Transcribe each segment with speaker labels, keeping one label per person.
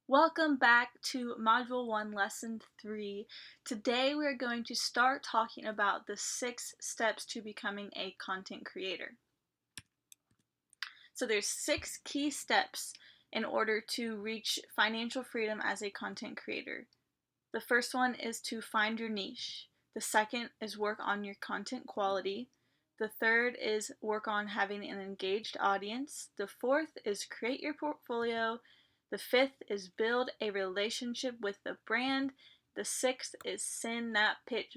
Speaker 1: Welcome back to Module 1, Lesson 3. Today we're going to start talking about the 6 steps to becoming a content creator. So there's 6 key steps in order to reach financial freedom as a content creator. The first one is to find your niche. The second is work on your content quality. The third is work on having an engaged audience. The fourth is create your portfolio. The fifth is build a relationship with the brand. The sixth is send that pitch.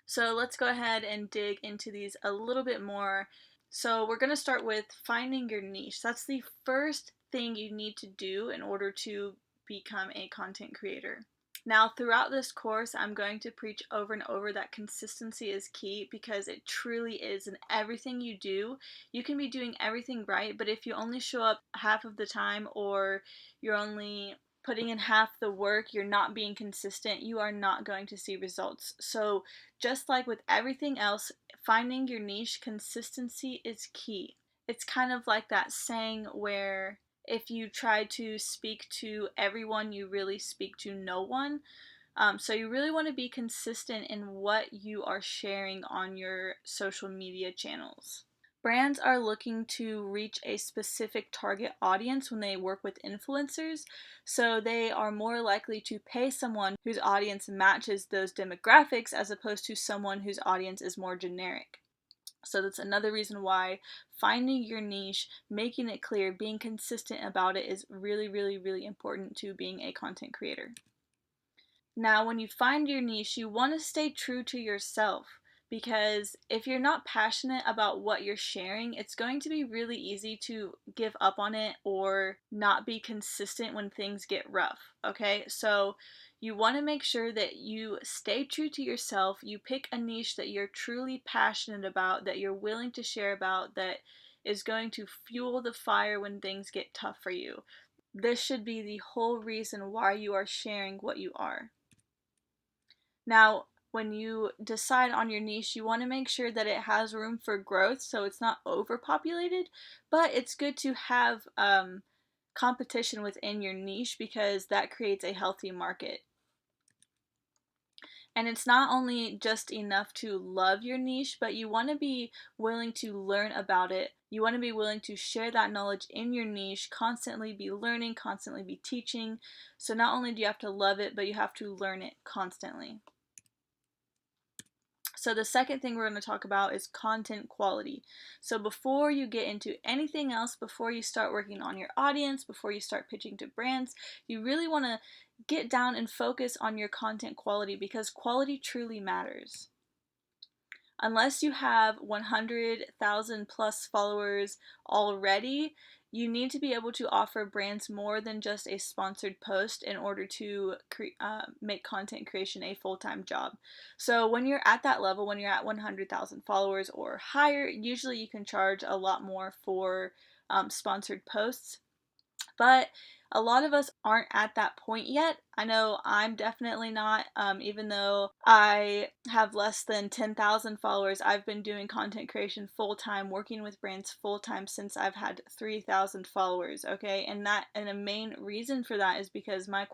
Speaker 1: So let's go ahead and dig into these a little bit more. So we're going to start with finding your niche. That's the first thing you need to do in order to become a content creator. Now, throughout this course, I'm going to preach over and over that consistency is key because it truly is in everything you do. You can be doing everything right, but if you only show up half of the time or you're only putting in half the work, you're not being consistent, you are not going to see results. So, just like with everything else, finding your niche, consistency is key. It's kind of like that saying where if you try to speak to everyone, you really speak to no one. So you really want to be consistent in what you are sharing on your social media channels. Brands are looking to reach a specific target audience when they work with influencers, so they are more likely to pay someone whose audience matches those demographics as opposed to someone whose audience is more generic. So that's another reason why finding your niche, making it clear, being consistent about it is really, really, really important to being a content creator. Now, when you find your niche, you want to stay true to yourself because if you're not passionate about what you're sharing, it's going to be really easy to give up on it or not be consistent when things get rough. Okay, so you want to make sure that you stay true to yourself. You pick a niche that you're truly passionate about, that you're willing to share about, that is going to fuel the fire when things get tough for you. This should be the whole reason why you are sharing what you are. Now, when you decide on your niche, you want to make sure that it has room for growth so it's not overpopulated, but it's good to have competition within your niche because that creates a healthy market. And it's not only just enough to love your niche, but you want to be willing to learn about it. You want to be willing to share that knowledge in your niche, constantly be learning, constantly be teaching. So not only do you have to love it, but you have to learn it constantly. So the second thing we're going to talk about is content quality. So before you get into anything else, before you start working on your audience, before you start pitching to brands, you really want to get down and focus on your content quality because quality truly matters. Unless you have 100,000 plus followers already, you need to be able to offer brands more than just a sponsored post in order to make content creation a full-time job. So when you're at that level, when you're at 100,000 followers or higher, usually you can charge a lot more for sponsored posts. But a lot of us aren't at that point yet. I know I'm definitely not. Even though I have less than 10,000 followers, I've been doing content creation full time, working with brands full time since I've had 3,000 followers. Okay, and the main reason for that is because my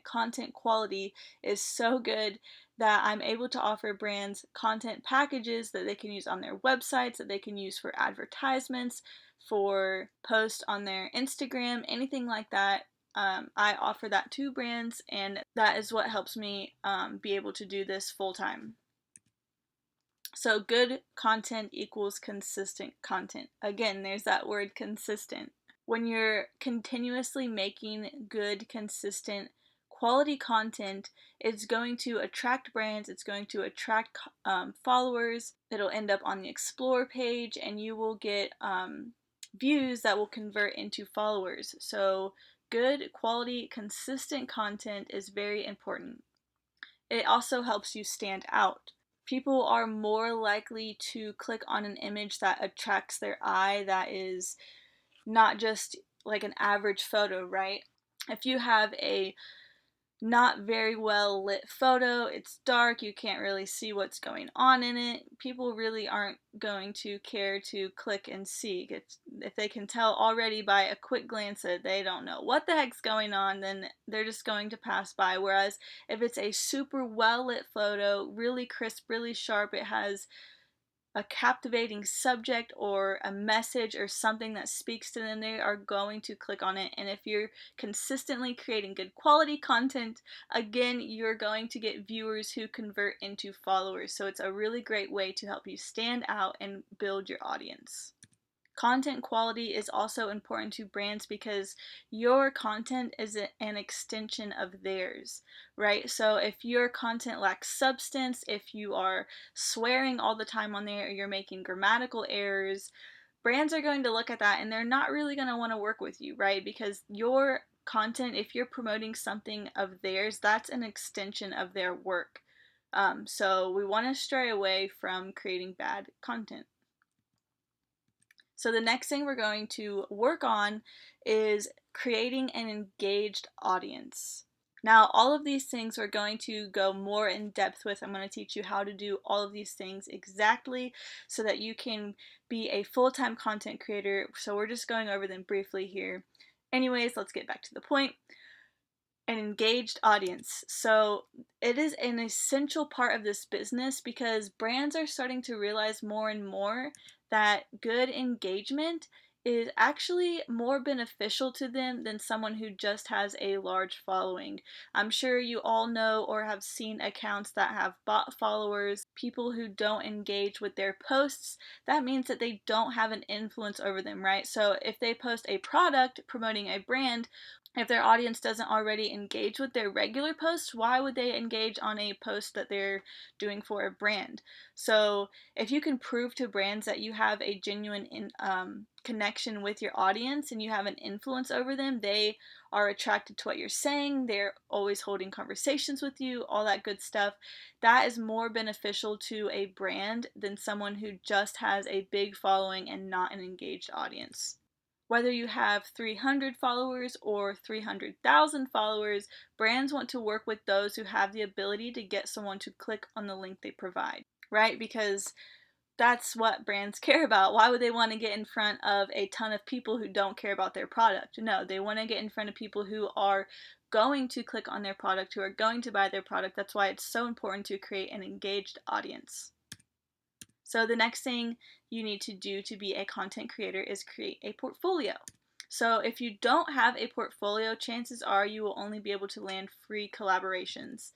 Speaker 1: content quality is so good that I'm able to offer brands content packages that they can use on their websites, that they can use for advertisements, for posts on their Instagram, anything like that. I offer that to brands, and that is what helps me be able to do this full time. So, good content equals consistent content. Again, there's that word consistent. When you're continuously making good, consistent, quality content, it's going to attract brands, it's going to attract followers, it'll end up on the Explore page, and you will get views that will convert into followers. So, good, quality, consistent content is very important. It also helps you stand out. People are more likely to click on an image that attracts their eye, that is not just like an average photo, right? If you have a not very well lit photo. It's dark, you can't really see what's going on in it. People really aren't going to care to click and see. If they can tell already by a quick glance that they don't know what the heck's going on, then they're just going to pass by. Whereas if it's a super well lit photo, really crisp, really sharp, it has a captivating subject or a message or something that speaks to them, they are going to click on it. And if you're consistently creating good quality content, again, you're going to get viewers who convert into followers. So it's a really great way to help you stand out and build your audience. Content quality is also important to brands because your content is an extension of theirs, right? So if your content lacks substance, if you are swearing all the time on there, or you're making grammatical errors, brands are going to look at that and they're not really going to want to work with you, right? Because your content, if you're promoting something of theirs, that's an extension of their work. So we want to stray away from creating bad content. So the next thing we're going to work on is creating an engaged audience. Now, all of these things we're going to go more in depth with. I'm going to teach you how to do all of these things exactly so that you can be a full-time content creator. So we're just going over them briefly here. Anyways, let's get back to the point. An engaged audience. So it is an essential part of this business because brands are starting to realize more and more that good engagement is actually more beneficial to them than someone who just has a large following. I'm sure you all know or have seen accounts that have bot followers, people who don't engage with their posts. That means that they don't have an influence over them, right? So if they post a product promoting a brand, if their audience doesn't already engage with their regular posts, why would they engage on a post that they're doing for a brand? So if you can prove to brands that you have a genuine connection with your audience and you have an influence over them, they are attracted to what you're saying, they're always holding conversations with you, all that good stuff. That is more beneficial to a brand than someone who just has a big following and not an engaged audience. Whether you have 300 followers or 300,000 followers, brands want to work with those who have the ability to get someone to click on the link they provide, right? Because that's what brands care about. Why would they want to get in front of a ton of people who don't care about their product? No, they want to get in front of people who are going to click on their product, who are going to buy their product. That's why it's so important to create an engaged audience. So the next thing you need to do to be a content creator is create a portfolio. So if you don't have a portfolio, chances are you will only be able to land free collaborations.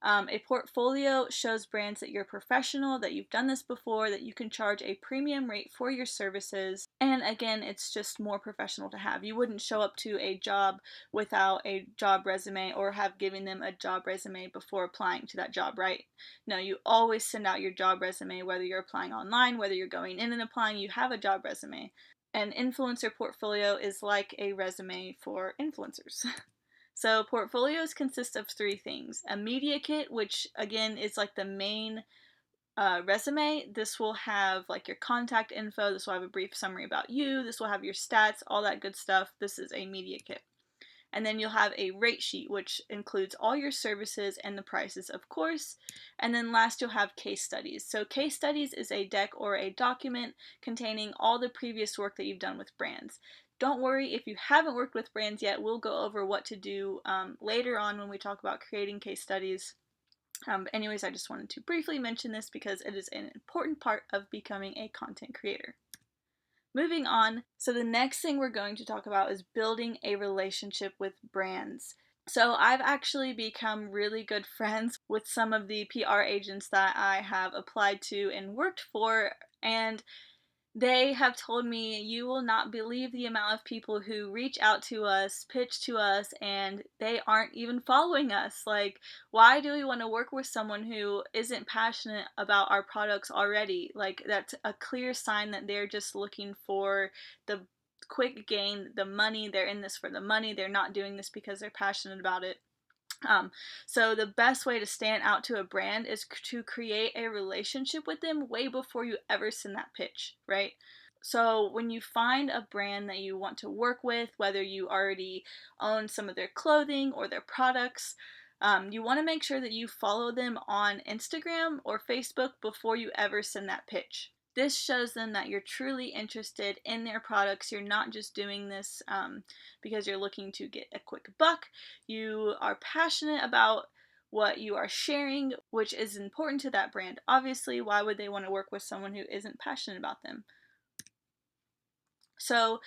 Speaker 1: A portfolio shows brands that you're professional, that you've done this before, that you can charge a premium rate for your services. And again, it's just more professional to have. You wouldn't show up to a job without a job resume or have given them a job resume before applying to that job, right? No, you always send out your job resume, whether you're applying online, whether you're going in and applying, you have a job resume. An influencer portfolio is like a resume for influencers. So portfolios consist of three things. A media kit, which again is like the main resume. This will have like your contact info. This will have a brief summary about you. This will have your stats, all that good stuff. This is a media kit. And then you'll have a rate sheet, which includes all your services and the prices, of course. And then last, you'll have case studies. So case studies is a deck or a document containing all the previous work that you've done with brands. Don't worry if you haven't worked with brands yet, we'll go over what to do later on when we talk about creating case studies. Anyways, I just wanted to briefly mention this because it is an important part of becoming a content creator. Moving on, so the next thing we're going to talk about is building a relationship with brands. So I've actually become really good friends with some of the PR agents that I have applied to and worked for, and they have told me, you will not believe the amount of people who reach out to us, pitch to us, and they aren't even following us. Like, why do we want to work with someone who isn't passionate about our products already? Like, that's a clear sign that they're just looking for the quick gain, the money. They're in this for the money. They're not doing this because they're passionate about it. So the best way to stand out to a brand is to create a relationship with them way before you ever send that pitch, right? So when you find a brand that you want to work with, whether you already own some of their clothing or their products, You want to make sure that you follow them on Instagram or Facebook before you ever send that pitch. This shows them that you're truly interested in their products. You're not just doing this because you're looking to get a quick buck. You are passionate about what you are sharing, which is important to that brand. Obviously, why would they want to work with someone who isn't passionate about them? So,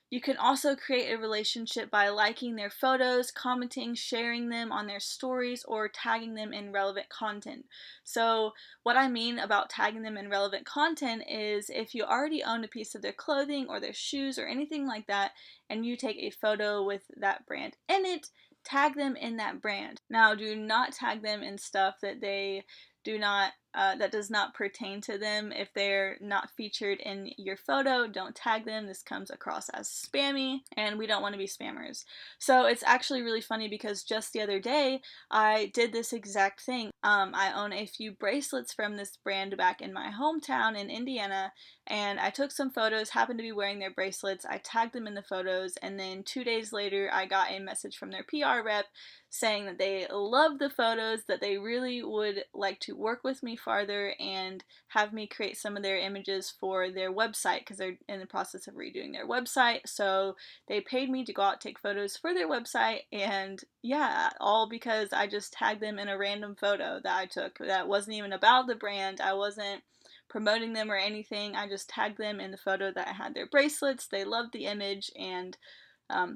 Speaker 1: you can also create a relationship by liking their photos, commenting, sharing them on their stories, or tagging them in relevant content. So, what I mean about tagging them in relevant content is if you already own a piece of their clothing or their shoes or anything like that, and you take a photo with that brand in it, tag them in that brand. Now, do not tag them in stuff that they do not that does not pertain to them. If they're not featured in your photo, don't tag them. This comes across as spammy, and we don't want to be spammers. So it's actually really funny because just the other day I did this exact thing. I own a few bracelets from this brand back in my hometown in Indiana, and I took some photos, happened to be wearing their bracelets. I tagged them in the photos, and then 2 days later I got a message from their PR rep saying that they loved the photos, that they really would like to work with me farther and have me create some of their images for their website because they're in the process of redoing their website. So they paid me to go out take photos for their website, and yeah, all because I just tagged them in a random photo that I took that wasn't even about the brand. I wasn't promoting them or anything. I just tagged them in the photo that I had their bracelets. They loved the image, and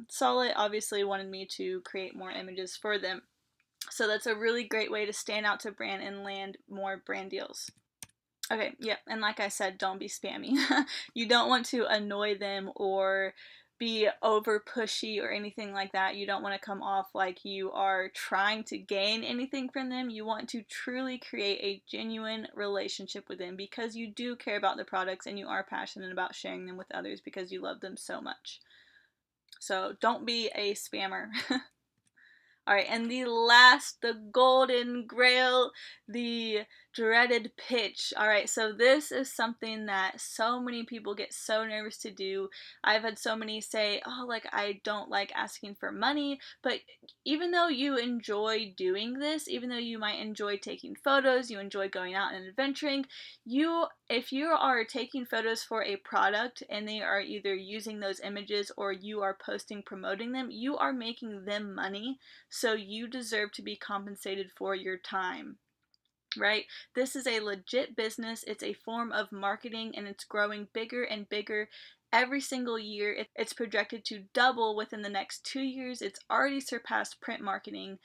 Speaker 1: Solid obviously wanted me to create more images for them. So that's a really great way to stand out to brand and land more brand deals. Okay, yep, and like I said, don't be spammy. You don't want to annoy them or be over pushy or anything like that. You don't want to come off like you are trying to gain anything from them. You want to truly create a genuine relationship with them because you do care about the products and you are passionate about sharing them with others because you love them so much. So don't be a spammer. All right, and the Golden Grail, the dreaded pitch. All right, so this is something that so many people get so nervous to do. I've had so many say, "Oh, like I don't like asking for money," but even though you enjoy doing this, even though you might enjoy taking photos, you enjoy going out and adventuring, if you are taking photos for a product and they are either using those images or you are posting promoting them, you are making them money, so you deserve to be compensated for your time, right? This is a legit business. It's a form of marketing and it's growing bigger and bigger every single year. It's projected to double within the next 2 years. It's already surpassed print marketing.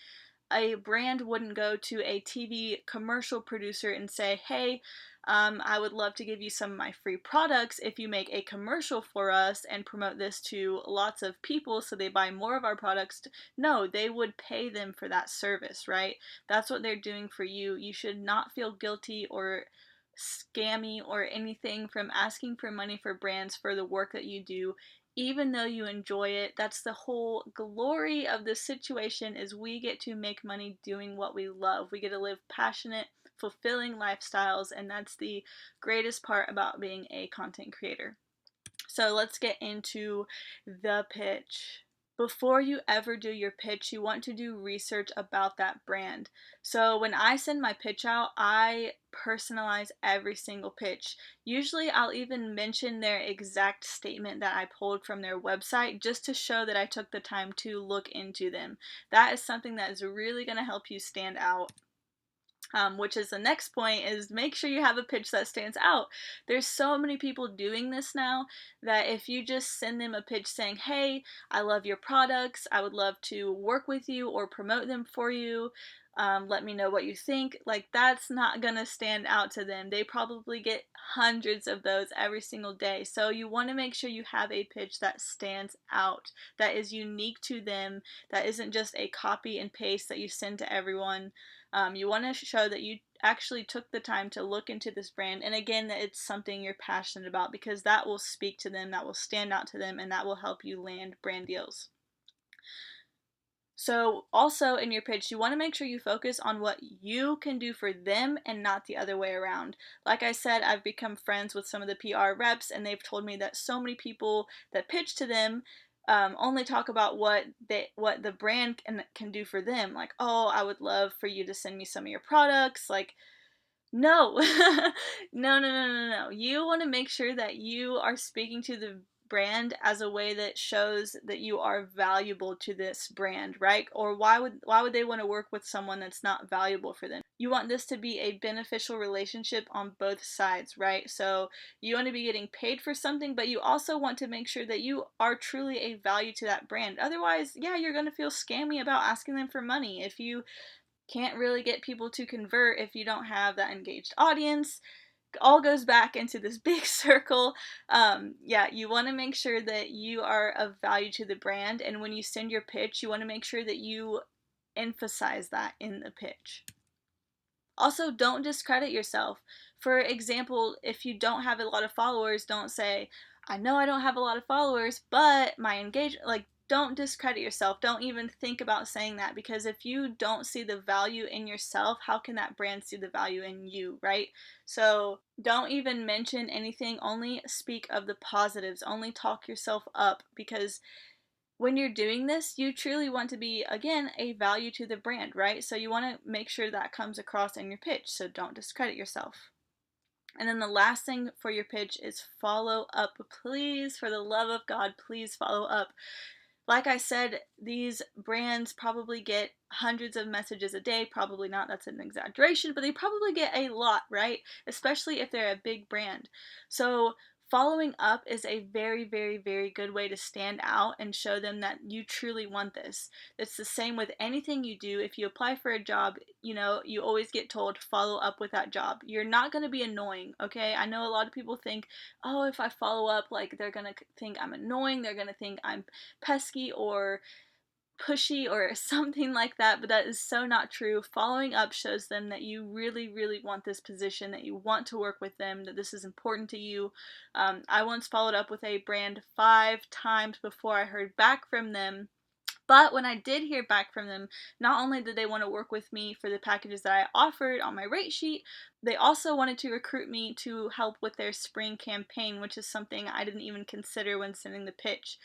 Speaker 1: A brand wouldn't go to a TV commercial producer and say, hey, I would love to give you some of my free products if you make a commercial for us and promote this to lots of people so they buy more of our products. No, they would pay them for that service, right? That's what they're doing for you. You should not feel guilty or scammy or anything from asking for money for brands for the work that you do, even though you enjoy it. That's the whole glory of this situation, is we get to make money doing what we love. We get to live passionate, fulfilling lifestyles, and that's the greatest part about being a content creator. So let's get into the pitch. Before you ever do your pitch, you want to do research about that brand. So when I send my pitch out, I personalize every single pitch. Usually I'll even mention their exact statement that I pulled from their website just to show that I took the time to look into them. That is something that is really going to help you stand out. Which is the next point, is make sure you have a pitch that stands out. There's so many people doing this now that if you just send them a pitch saying, hey, I love your products, I would love to work with you or promote them for you, let me know what you think, like that's not gonna stand out to them. They probably get hundreds of those every single day. So you want to make sure you have a pitch that stands out, that is unique to them, that isn't just a copy and paste that you send to everyone. You want to show that you actually took the time to look into this brand, and again, that it's something you're passionate about, because that will speak to them, that will stand out to them, and that will help you land brand deals. So, also in your pitch, you want to make sure you focus on what you can do for them and not the other way around. Like I said, I've become friends with some of the PR reps, and they've told me that so many people that pitch to them only talk about what the brand can do for them. Like, oh, I would love for you to send me some of your products. Like, no. No, no, no, no, no. You want to make sure that you are speaking to the brand as a way that shows that you are valuable to this brand, right? Or why would they want to work with someone that's not valuable for them? You want this to be a beneficial relationship on both sides, right? So you want to be getting paid for something, but you also want to make sure that you are truly a value to that brand. Otherwise, yeah, you're going to feel scammy about asking them for money if you can't really get people to convert, if you don't have that engaged audience. All goes back into this big circle. Yeah, you want to make sure that you are of value to the brand, and when you send your pitch, you want to make sure that you emphasize that in the pitch. Also, don't discredit yourself. For example, if you don't have a lot of followers, don't say, I know I don't have a lot of followers, but my engagement, like, don't discredit yourself. Don't even think about saying that, because if you don't see the value in yourself, how can that brand see the value in you, right? So don't even mention anything. Only speak of the positives. Only talk yourself up, because when you're doing this, you truly want to be, again, a value to the brand, right? So you want to make sure that comes across in your pitch. So don't discredit yourself. And then the last thing for your pitch is follow up. Please, for the love of God, please follow up. Like I said, these brands probably get hundreds of messages a day. Probably not, that's an exaggeration, but they probably get a lot, right? Especially if they're a big brand. So following up is a very, very, very good way to stand out and show them that you truly want this. It's the same with anything you do. If you apply for a job, you always get told follow up with that job. You're not going to be annoying, okay? I know a lot of people think, oh, if I follow up, like, they're going to think I'm annoying. They're going to think I'm pesky or pushy or something like that, but that is so not true. Following up shows them that you really, really want this position, that you want to work with them, that this is important to you. I once followed up with a brand 5 times before I heard back from them. But when I did hear back from them, not only did they want to work with me for the packages that I offered on my rate sheet, they also wanted to recruit me to help with their spring campaign, which is something I didn't even consider when sending the pitch.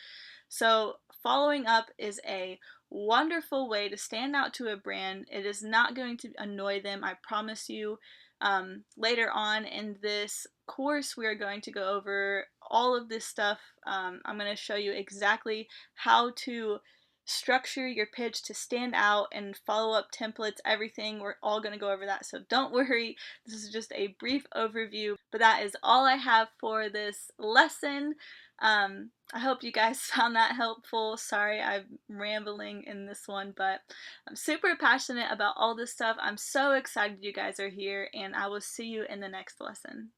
Speaker 1: So, following up is a wonderful way to stand out to a brand. It is not going to annoy them, I promise you. Later on in this course, we are going to go over all of this stuff. I'm going to show you exactly how to structure your pitch to stand out and follow up templates, everything. We're all going to go over that, so don't worry. This is just a brief overview, but that is all I have for this lesson. I hope you guys found that helpful. Sorry I'm rambling in this one, but I'm super passionate about all this stuff. I'm so excited you guys are here, and I will see you in the next lesson.